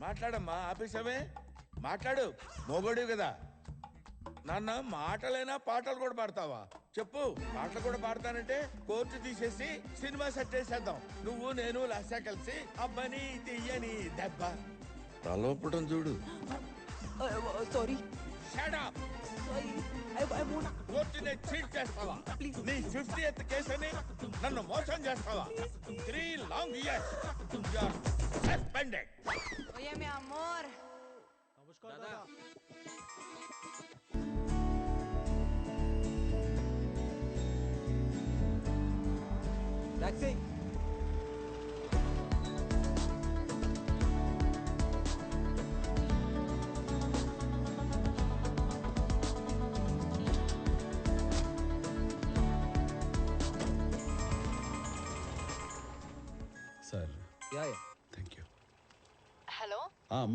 మాట్లాడమ్మా, ఆపేసావే. మాట్లాడు, మోగోడివి కదా. నాన్న మాటలైనా పాటలు కూడా పాడతావా? చెప్పు. పాటలు కూడా పాడతానంటే కోర్టు తీసేసి సినిమా సెట్ వేసేద్దాం. నువ్వు నేను లాస్యా కలిసి అబ్బని తీయని దెబ్బ. తలోపటం చూడు. సారీ. Shut up! కోర్టుని చీట్ చేస్తావా? నీ 50th కేసుని నన్ను మోసం చేస్తావా? 3 long years. You are suspended. Oye, mi amor. Taxi. Sir yeah. Thank you. Hello?